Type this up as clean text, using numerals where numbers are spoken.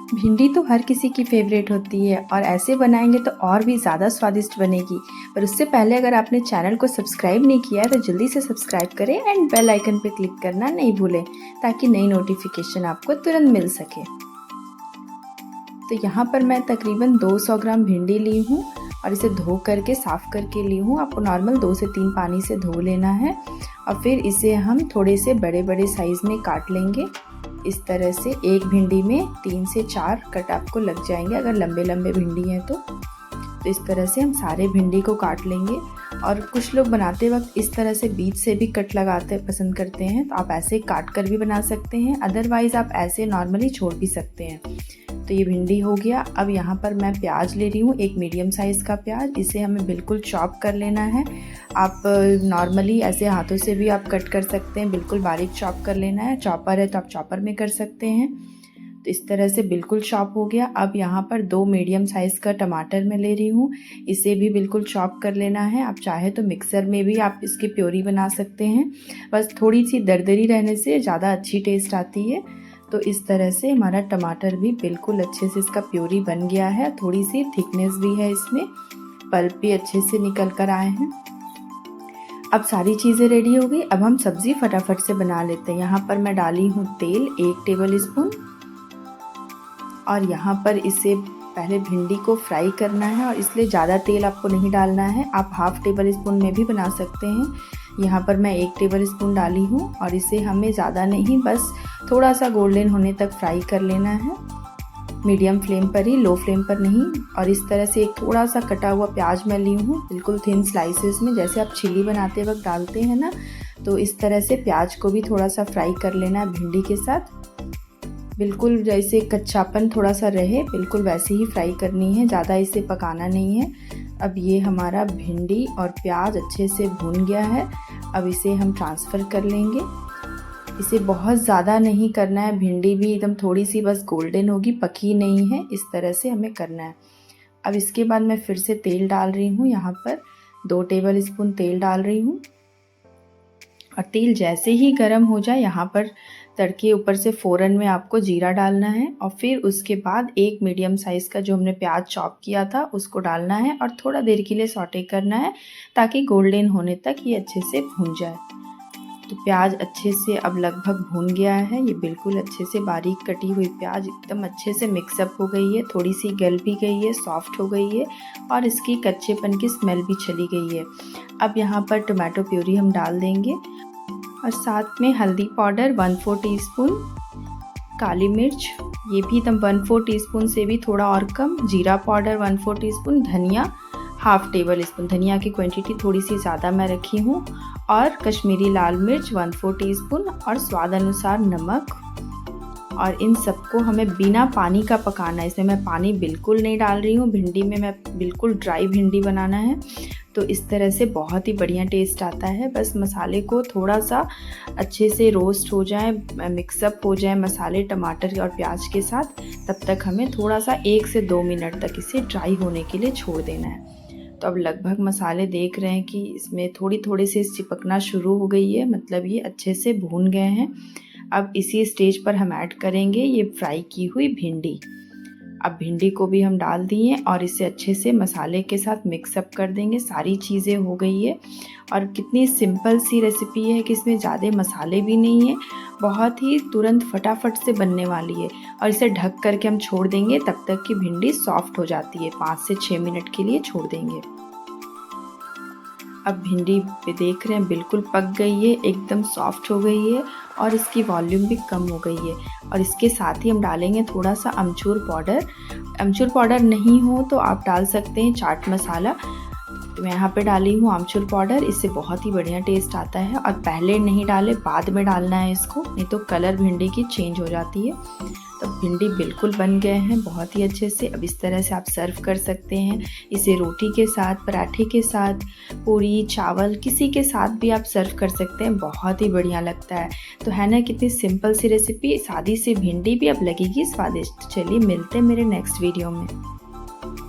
भिंडी तो हर किसी की फेवरेट होती है और ऐसे बनाएंगे तो और भी ज़्यादा स्वादिष्ट बनेगी। पर उससे पहले अगर आपने चैनल को सब्सक्राइब नहीं किया है तो जल्दी से सब्सक्राइब करें एंड बेल आइकन पर क्लिक करना नहीं भूलें ताकि नई नोटिफिकेशन आपको तुरंत मिल सके। तो यहाँ पर मैं तकरीबन 200 ग्राम भिंडी ली हूँ और इसे धो करके साफ़ करके ली हूँ। आपको नॉर्मल 2 से 3 पानी से धो लेना है और फिर इसे हम थोड़े से बड़े बड़े साइज़ में काट लेंगे। इस तरह से एक भिंडी में 3 से 4 कट आपको लग जाएंगे अगर लंबे लंबे भिंडी हैं तो इस तरह से हम सारे भिंडी को काट लेंगे। और कुछ लोग बनाते वक्त इस तरह से बीच से भी कट लगाते पसंद करते हैं, तो आप ऐसे काट कर भी बना सकते हैं, अदरवाइज़ आप ऐसे नॉर्मली छोड़ भी सकते हैं। तो ये भिंडी हो गया। अब यहाँ पर मैं प्याज ले रही हूँ, एक मीडियम साइज़ का प्याज। इसे हमें बिल्कुल चॉप कर लेना है। आप नॉर्मली ऐसे हाथों से भी आप कट कर सकते हैं, बिल्कुल बारीक चॉप कर लेना है। चॉपर है तो आप चॉपर में कर सकते हैं। तो इस तरह से बिल्कुल चॉप हो गया। अब यहाँ पर 2 मीडियम साइज़ का टमाटर मैं ले रही हूँ, इसे भी बिल्कुल चॉप कर लेना है। आप चाहे तो मिक्सर में भी आप इसकी प्योरी बना सकते हैं, बस थोड़ी सी दरदरी रहने से ज़्यादा अच्छी टेस्ट आती है। तो इस तरह से हमारा टमाटर भी बिल्कुल अच्छे से इसका प्योरी बन गया है। थोड़ी सी थिकनेस भी है इसमें, पल्प भी अच्छे से निकल कर आए हैं। अब सारी चीज़ें रेडी हो गई। अब हम सब्ज़ी फटाफट से बना लेते हैं। यहाँ पर मैं डाली हूँ तेल 1 टेबल स्पून और यहाँ पर इसे पहले भिंडी को फ्राई करना है और इसलिए ज़्यादा तेल आपको नहीं डालना है। आप हाफ़ टेबल स्पून में भी बना सकते हैं। यहाँ पर मैं 1 टेबल स्पून डाली हूँ और इसे हमें ज़्यादा नहीं, बस थोड़ा सा गोल्डन होने तक फ्राई कर लेना है, मीडियम फ्लेम पर ही, लो फ्लेम पर नहीं। और इस तरह से एक थोड़ा सा कटा हुआ प्याज मैं ली हूँ, बिल्कुल थिन स्लाइसेस में, जैसे आप चिली बनाते वक्त डालते हैं ना, तो इस तरह से प्याज को भी थोड़ा सा फ्राई कर लेना है भिंडी के साथ। बिल्कुल जैसे कच्चापन थोड़ा सा रहे, बिल्कुल वैसे ही फ्राई करनी है, ज़्यादा इसे पकाना नहीं है। अब ये हमारा भिंडी और प्याज अच्छे से भून गया है। अब इसे हम ट्रांसफ़र कर लेंगे। इसे बहुत ज़्यादा नहीं करना है, भिंडी भी एकदम थोड़ी सी बस गोल्डन होगी, पकी नहीं है, इस तरह से हमें करना है। अब इसके बाद मैं फिर से तेल डाल रही हूँ, यहाँ पर 2 टेबल स्पून तेल डाल रही हूँ। और तेल जैसे ही गर्म हो जाए, यहाँ पर तड़के ऊपर से फ़ौरन में आपको जीरा डालना है और फिर उसके बाद एक मीडियम साइज़ का जो हमने प्याज चॉप किया था उसको डालना है और थोड़ा देर के लिए सौटे करना है ताकि गोल्डन होने तक ये अच्छे से भून जाए। तो प्याज अच्छे से अब लगभग भून गया है। ये बिल्कुल अच्छे से बारीक कटी हुई प्याज एकदम अच्छे से मिक्सअप हो गई है, थोड़ी सी गल भी गई है, सॉफ्ट हो गई है और इसकी कच्चेपन की स्मेल भी चली गई है। अब यहाँ पर टोमेटो प्यूरी हम डाल देंगे और साथ में हल्दी पाउडर 1/4 टीस्पून, काली मिर्च ये भी एकदम 1/4 टीस्पून से भी थोड़ा और कम, जीरा पाउडर 1/4 टीस्पून, धनिया हाफ़ टेबल स्पून, धनिया की क्वांटिटी थोड़ी सी ज़्यादा मैं रखी हूँ, और कश्मीरी लाल मिर्च 1/4 टीस्पून और स्वाद अनुसार नमक। और इन सबको हमें बिना पानी का पकाना है। इसमें मैं पानी बिल्कुल नहीं डाल रही हूँ, भिंडी में मैं बिल्कुल ड्राई भिंडी बनाना है, तो इस तरह से बहुत ही बढ़िया टेस्ट आता है। बस मसाले को थोड़ा सा अच्छे से रोस्ट हो जाए, मिक्सअप हो जाए मसाले टमाटर और प्याज के साथ, तब तक हमें थोड़ा सा 1 से 2 मिनट तक इसे ड्राई होने के लिए छोड़ देना है। तो अब लगभग मसाले देख रहे हैं कि इसमें थोड़ी थोड़ी सी चिपकना शुरू हो गई है, मतलब ये अच्छे से भून गए हैं। अब इसी स्टेज पर हम ऐड करेंगे ये फ्राई की हुई भिंडी। अब भिंडी को भी हम डाल दिए और इसे अच्छे से मसाले के साथ मिक्सअप कर देंगे। सारी चीज़ें हो गई है और कितनी सिंपल सी रेसिपी है कि इसमें ज़्यादा मसाले भी नहीं है, बहुत ही तुरंत फटाफट से बनने वाली है। और इसे ढक करके हम छोड़ देंगे तब तक कि भिंडी सॉफ्ट हो जाती है, 5 से 6 मिनट के लिए छोड़ देंगे। अब भिंडी पे देख रहे हैं बिल्कुल पक गई है, एकदम सॉफ्ट हो गई है और इसकी वॉल्यूम भी कम हो गई है। और इसके साथ ही हम डालेंगे थोड़ा सा अमचूर पाउडर। अमचूर पाउडर नहीं हो तो आप डाल सकते हैं चाट मसाला, तो मैं यहाँ पे डाली हूँ आमचूर पाउडर। इससे बहुत ही बढ़िया टेस्ट आता है और पहले नहीं डाले, बाद में डालना है इसको, नहीं तो कलर भिंडी की चेंज हो जाती है। तो भिंडी बिल्कुल बन गए हैं बहुत ही अच्छे से। अब इस तरह से आप सर्व कर सकते हैं इसे रोटी के साथ, पराठे के साथ, पूरी, चावल, किसी के साथ भी आप सर्व कर सकते हैं, बहुत ही बढ़िया लगता है। तो है ना कितनी सिंपल सी रेसिपी, सादी सी भिंडी भी अब लगेगी स्वादिष्ट। चलिए मिलते हैं मेरे नेक्स्ट वीडियो में।